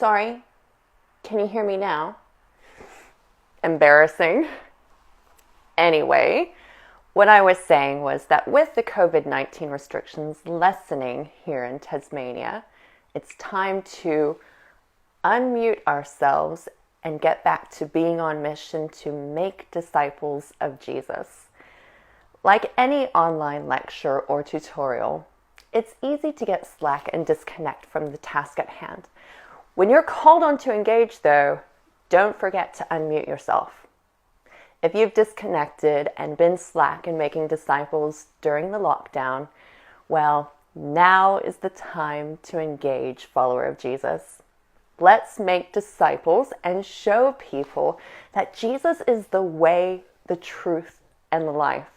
Sorry, can you hear me now? Embarrassing. Anyway, what I was saying was that with the COVID-19 restrictions lessening here in Tasmania, it's time to unmute ourselves and get back to being on mission to make disciples of Jesus. Like any online lecture or tutorial, it's easy to get slack and disconnect from the task at hand. When you're called on to engage, though, don't forget to unmute yourself. If you've disconnected and been slack in making disciples during the lockdown, well, now is the time to engage, follower of Jesus. Let's make disciples and show people that Jesus is the way, the truth, and the life.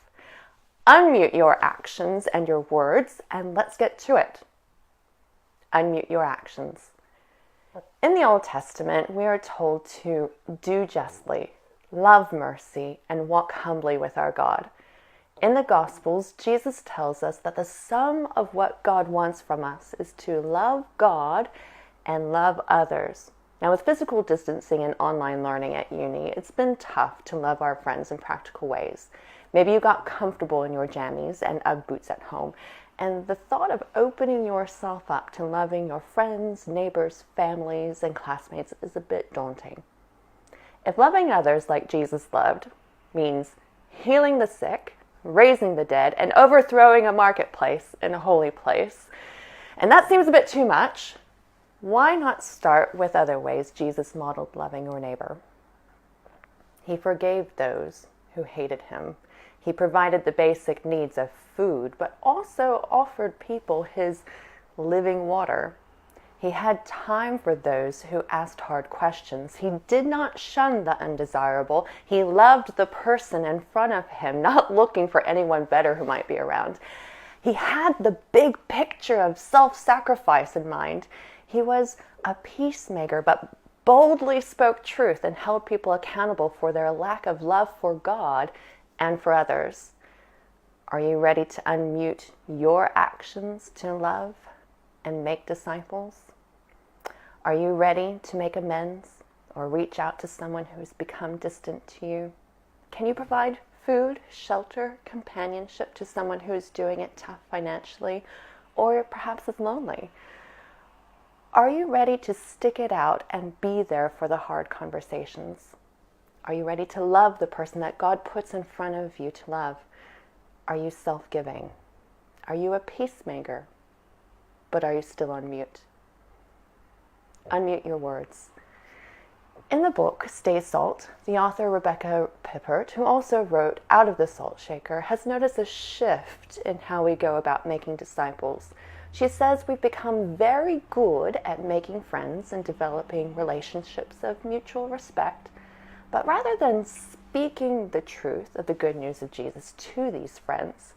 Unmute your actions and your words, and let's get to it. Unmute your actions. In the Old Testament, we are told to do justly, love mercy, and walk humbly with our God. In the Gospels, Jesus tells us that the sum of what God wants from us is to love God and love others. Now, with physical distancing and online learning at uni, it's been tough to love our friends in practical ways. Maybe you got comfortable in your jammies and Ugg boots at home, and the thought of opening yourself up to loving your friends, neighbors, families, and classmates is a bit daunting. If loving others like Jesus loved means healing the sick, raising the dead, and overthrowing a marketplace in a holy place, and that seems a bit too much, why not start with other ways Jesus modeled loving your neighbor? He forgave those who hated him. He provided the basic needs of food, but also offered people his living water. He had time for those who asked hard questions. He did not shun the undesirable. He loved the person in front of him, not looking for anyone better who might be around. He had the big picture of self-sacrifice in mind. He was a peacemaker, but boldly spoke truth and held people accountable for their lack of love for God and for others. Are you ready to unmute your actions to love and make disciples? Are you ready to make amends or reach out to someone who has become distant to you? Can you provide food, shelter, companionship to someone who is doing it tough financially or perhaps is lonely? Are you ready to stick it out and be there for the hard conversations? Are you ready to love the person that God puts in front of you to love? Are you self-giving? Are you a peacemaker? But are you still on mute? Unmute your words. In the book, Stay Salt, the author Rebecca Pippert, who also wrote Out of the Salt Shaker, has noticed a shift in how we go about making disciples. She says we've become very good at making friends and developing relationships of mutual respect. But rather than speaking the truth of the good news of Jesus to these friends,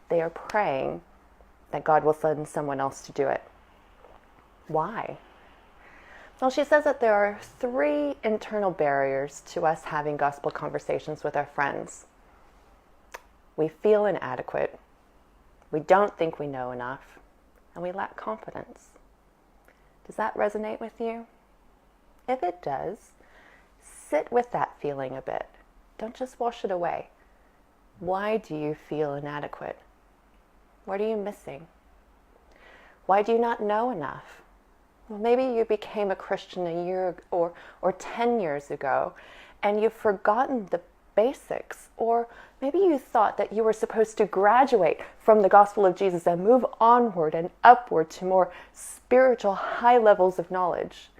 they are praying that God will send someone else to do it. Why? Well, she says that there are 3 internal barriers to us having gospel conversations with our friends. We feel inadequate, we don't think we know enough, and we lack confidence. Does that resonate with you? If it does, sit with that feeling a bit. Don't just wash it away. Why do you feel inadequate? What are you missing? Why do you not know enough? Well, maybe you became a Christian a year or 10 years ago, and you've forgotten the basics. Or maybe you thought that you were supposed to graduate from the gospel of Jesus and move onward and upward to more spiritual high levels of knowledge.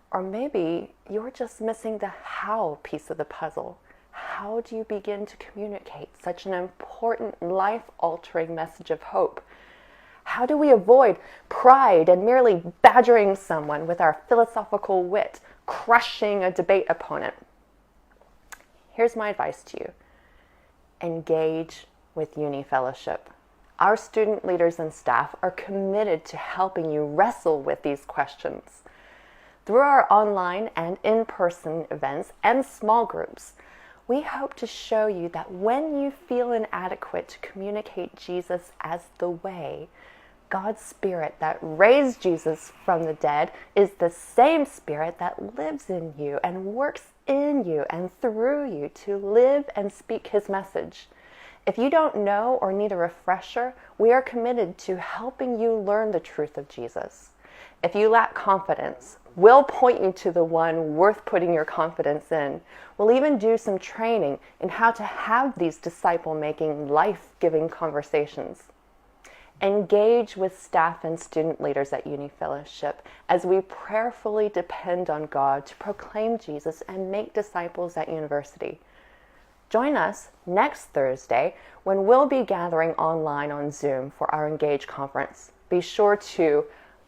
Or maybe you're just missing the how piece of the puzzle. How do you begin to communicate such an important, life-altering message of hope? How do we avoid pride and merely badgering someone with our philosophical wit, crushing a debate opponent? Here's my advice to you. Engage with Uni Fellowship. Our student leaders and staff are committed to helping you wrestle with these questions. Through our online and in-person events and small groups, we hope to show you that when you feel inadequate to communicate Jesus as the way, God's Spirit that raised Jesus from the dead is the same Spirit that lives in you and works in you and through you to live and speak His message. If you don't know or need a refresher, we are committed to helping you learn the truth of Jesus. If you lack confidence, we'll point you to the one worth putting your confidence in. We'll even do some training in how to have these disciple-making, life-giving conversations. Engage with staff and student leaders at Uni Fellowship as we prayerfully depend on God to proclaim Jesus and make disciples at university. Join us next Thursday when we'll be gathering online on Zoom for our Engage conference. Be sure to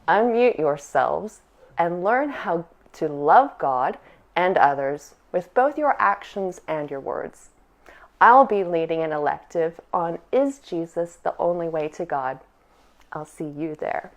unmute yourselves and learn how to love God and others with both your actions and your words. I'll be leading an elective on Is Jesus the Only Way to God? I'll see you there.